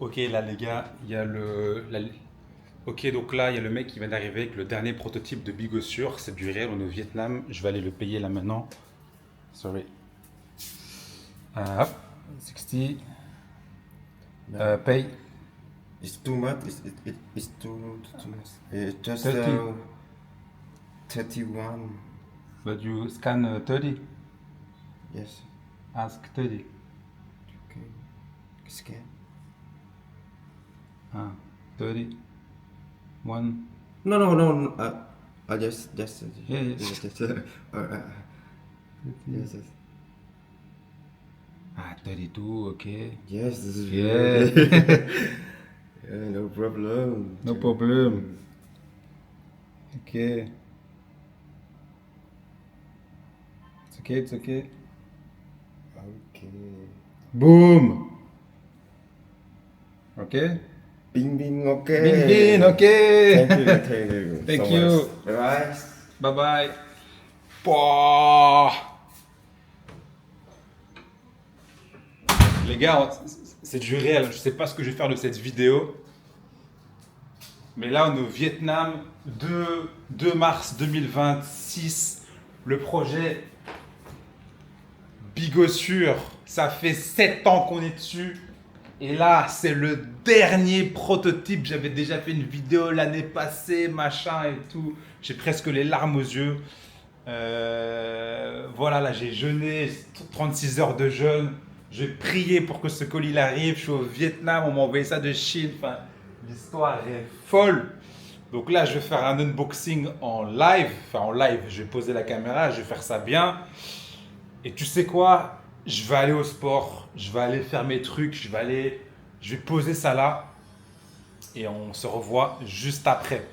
Ok, là les gars, il y a Ok, donc là, il y a le mec qui vient d'arriver avec le dernier prototype de Bigossure. C'est du réel, on est au Vietnam. Je vais aller le payer là maintenant. Sorry. Hop, 60. No, Pay it's too much. It's too much. It's just 30. 31. But you scan 30. Yes. Ask 30. Okay. Scan. Ah, 30. One. No. Just. Yeah, yeah. Yes. Ah, 32, ok. Yes. This is Yeah. Yeah, no problem. No problem. Ok. It's okay. Okay. Boom. Ok. Bing bing. Okay. Bin bin, ok. Thank you. Thank so you. much. Bye. Bye bye. Pouah. Les gars, c'est du réel. Je sais pas ce que je vais faire de cette vidéo. Mais là, on est au Vietnam, 2 mars 2026. Le projet Bigossure, ça fait 7 ans qu'on est dessus. Et là, c'est le dernier prototype. J'avais déjà fait une vidéo l'année passée, machin et tout. J'ai presque les larmes aux yeux. Voilà, là, j'ai jeûné 36 heures de jeûne. J'ai prié pour que ce colis arrive. Je suis au Vietnam, on m'a envoyé ça de Chine. Enfin, l'histoire est folle. Donc là, je vais faire un unboxing en live. Enfin, en live, je vais poser la caméra, je vais faire ça bien. Et tu sais quoi? Je vais aller au sport, je vais aller faire mes trucs, je vais poser ça là. Et on se revoit juste après.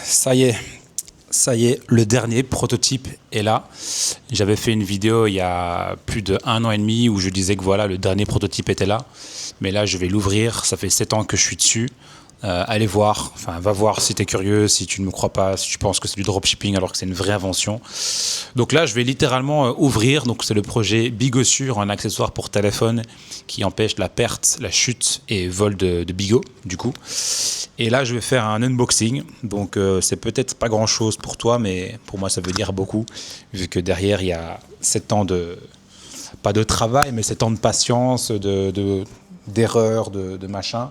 Ça y est, le dernier prototype est là. J'avais fait une vidéo il y a plus d'1 an et demi où je disais que voilà, le dernier prototype était là. Mais là, je vais l'ouvrir. Ça fait 7 ans que je suis dessus. Allez voir, enfin va voir si tu es curieux, si tu ne me crois pas, si tu penses que c'est du dropshipping alors que c'est une vraie invention. Donc là, je vais littéralement ouvrir. Donc c'est le projet Bigossure, un accessoire pour téléphone qui empêche la perte, la chute et vol de bigots du coup. Et là, je vais faire un unboxing. Donc c'est peut-être pas grand chose pour toi, mais pour moi ça veut dire beaucoup vu que derrière il y a 7 ans de pas de travail, mais 7 ans de patience, d'erreurs, de machin.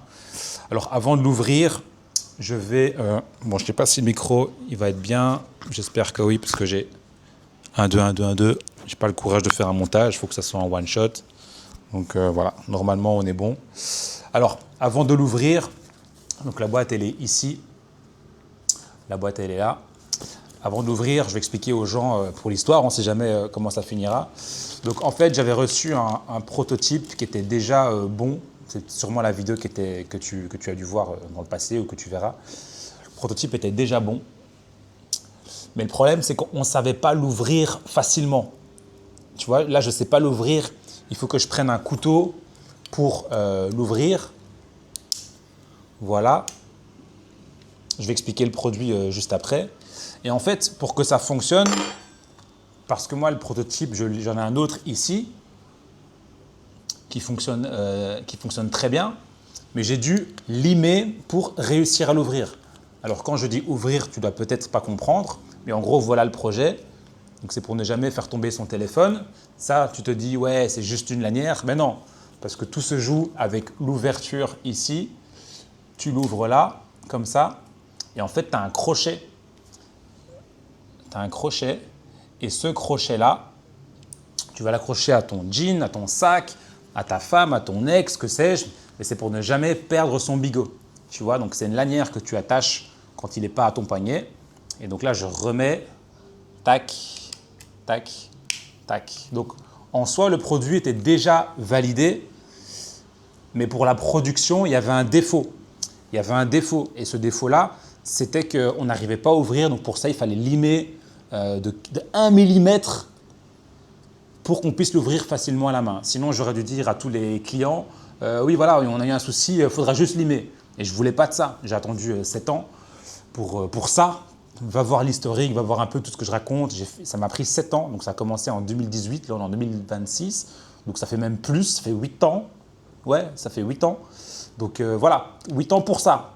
Alors avant de l'ouvrir, je vais... bon, je ne sais pas si le micro il va être bien. J'espère que oui, parce que j'ai 1, 2, 1, 2, 1, 2. Je n'ai pas le courage de faire un montage, il faut que ça soit en one shot. Donc voilà, normalement on est bon. Alors, avant de l'ouvrir, donc la boîte elle est ici. La boîte elle est là. Avant de l'ouvrir, je vais expliquer aux gens pour l'histoire, on ne sait jamais comment ça finira. Donc en fait, j'avais reçu un prototype qui était déjà bon. C'est sûrement la vidéo que tu as dû voir dans le passé ou que tu verras. Le prototype était déjà bon. Mais le problème, c'est qu'on ne savait pas l'ouvrir facilement. Tu vois, là, je ne sais pas l'ouvrir. Il faut que je prenne un couteau pour l'ouvrir. Voilà. Je vais expliquer le produit juste après. Et en fait, pour que ça fonctionne, parce que moi, le prototype, j'en ai un autre ici qui fonctionne très bien, mais j'ai dû limer pour réussir à l'ouvrir. Alors quand je dis ouvrir, tu dois peut-être pas comprendre, mais en gros, voilà le projet. Donc c'est pour ne jamais faire tomber son téléphone. Ça, tu te dis, ouais, c'est juste une lanière. Mais non, parce que tout se joue avec l'ouverture ici. Tu l'ouvres là, comme ça, et en fait, tu as un crochet. Tu as un crochet, et ce crochet-là, tu vas l'accrocher à ton jean, à ton sac, à ta femme, à ton ex, que sais-je, mais c'est pour ne jamais perdre son bigot. Tu vois, donc c'est une lanière que tu attaches quand il n'est pas à ton poignet. Et donc là, je remets, tac, tac, tac. Donc en soi, le produit était déjà validé, mais pour la production, il y avait un défaut. Il y avait un défaut, et ce défaut-là, c'était qu'on n'arrivait pas à ouvrir. Donc pour ça, il fallait limer de 1 mm pour qu'on puisse l'ouvrir facilement à la main. Sinon, j'aurais dû dire à tous les clients, oui, voilà, on a eu un souci, il faudra juste limer. Et je ne voulais pas de ça. J'ai attendu 7 ans pour ça. Va voir l'historique, va voir un peu tout ce que je raconte. Ça m'a pris 7 ans, donc ça a commencé en 2018, là on est en 2026. Donc ça fait même plus, ça fait 8 ans. Ouais, ça fait 8 ans. Donc voilà, 8 ans pour ça.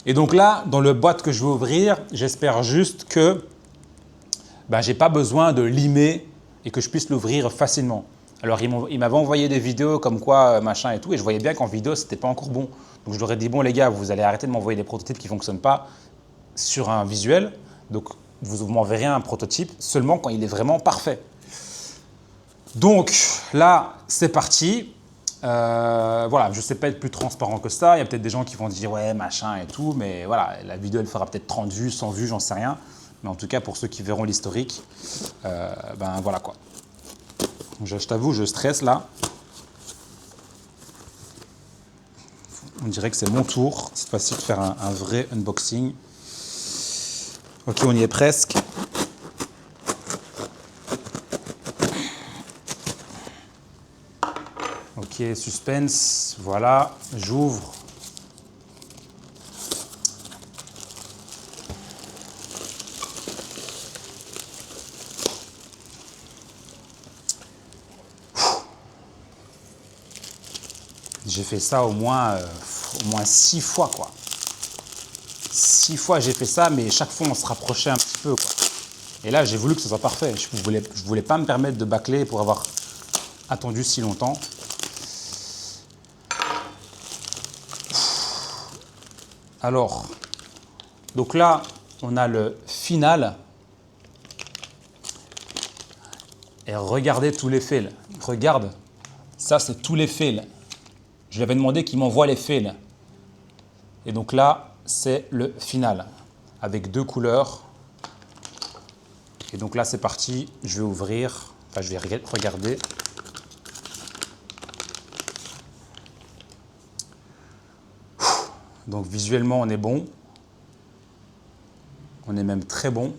Et donc là, dans le boîte que je vais ouvrir, j'espère juste que je n'ai pas besoin de limer et que je puisse l'ouvrir facilement. Alors, il m'avait envoyé des vidéos comme quoi, machin et tout, et je voyais bien qu'en vidéo, ce n'était pas encore bon. Donc, je leur ai dit, bon les gars, vous allez arrêter de m'envoyer des prototypes qui ne fonctionnent pas sur un visuel. Donc, vous m'enverrez un prototype seulement quand il est vraiment parfait. Donc, là, c'est parti. Voilà, je ne sais pas être plus transparent que ça. Il y a peut-être des gens qui vont dire, ouais, machin et tout, mais voilà, la vidéo, elle fera peut-être 30 vues, 100 vues, j'en sais rien. Mais en tout cas, pour ceux qui verront l'historique, voilà quoi. Je t'avoue, je stresse là. On dirait que c'est mon tour, cette fois-ci, de faire un vrai unboxing. Ok, on y est presque. Ok, suspense, voilà, j'ouvre. J'ai fait ça au moins 6 fois, quoi. 6 fois j'ai fait ça, mais chaque fois on se rapprochait un petit peu, quoi. Et là, j'ai voulu que ce soit parfait. Je voulais pas me permettre de bâcler pour avoir attendu si longtemps. Alors, donc là, on a le final. Et regardez tous les fails. Regarde, ça c'est tous les fails. Je lui avais demandé qu'il m'envoie les fails. Et donc là, c'est le final, avec 2 couleurs. Et donc là, c'est parti. Je vais ouvrir. Enfin, je vais regarder. Donc visuellement, on est bon. On est même très bon.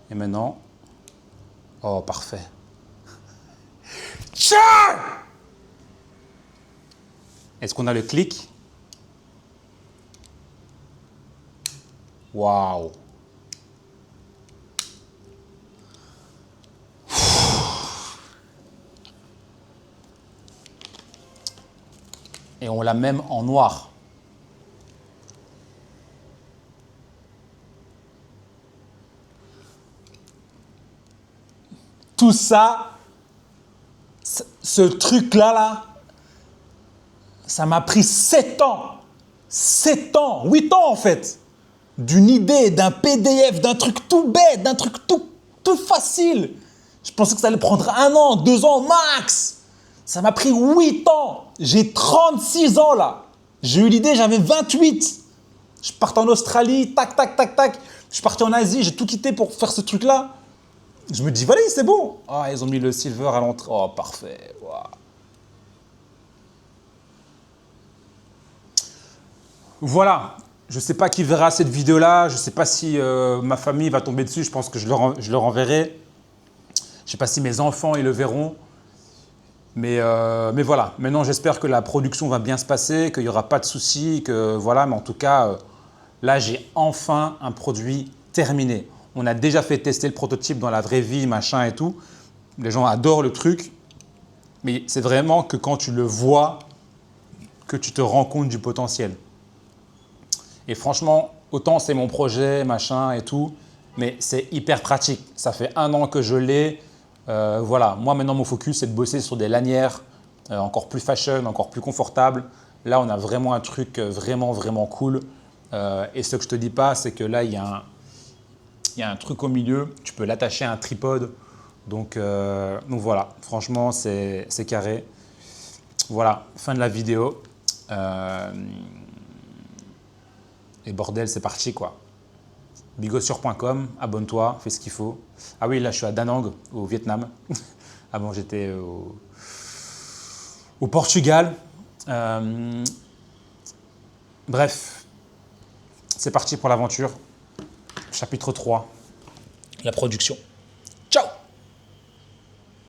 Et maintenant... Oh, parfait. Est-ce qu'on a le clic? Waouh! Et on l'a même en noir. Tout ça, ce truc-là, ça m'a pris 7 ans. 7 ans, 8 ans en fait. D'une idée, d'un PDF, d'un truc tout bête, d'un truc tout facile. Je pensais que ça allait prendre 1 an, 2 ans max. Ça m'a pris 8 ans. J'ai 36 ans là. J'ai eu l'idée, j'avais 28. Je partais en Australie, tac, tac, tac, tac. Je suis parti en Asie, j'ai tout quitté pour faire ce truc-là. Je me dis, voilà, c'est bon. Ah, ils ont mis le silver à l'entrée. Oh, parfait. Wow. Voilà. Je ne sais pas qui verra cette vidéo-là. Je ne sais pas si ma famille va tomber dessus. Je pense que je leur enverrai. Je ne sais pas si mes enfants ils le verront. Mais voilà. Maintenant, j'espère que la production va bien se passer, qu'il n'y aura pas de soucis. Que, voilà. Mais en tout cas, là, j'ai enfin un produit terminé. On a déjà fait tester le prototype dans la vraie vie, machin et tout. Les gens adorent le truc. Mais c'est vraiment que quand tu le vois, que tu te rends compte du potentiel. Et franchement, autant c'est mon projet, machin et tout, mais c'est hyper pratique. Ça fait 1 an que je l'ai. Voilà, moi maintenant mon focus c'est de bosser sur des lanières encore plus fashion, encore plus confortables. Là on a vraiment un truc vraiment cool. Et ce que je te dis pas, c'est que là il y a un truc au milieu, tu peux l'attacher à un tripode. Donc voilà, franchement c'est carré. Voilà, fin de la vidéo. Et bordel, c'est parti quoi. Bigossure.com, abonne-toi, fais ce qu'il faut. Ah oui, là je suis à Da Nang, au Vietnam. Avant j'étais au Portugal. Bref, c'est parti pour l'aventure. Chapitre 3, la production.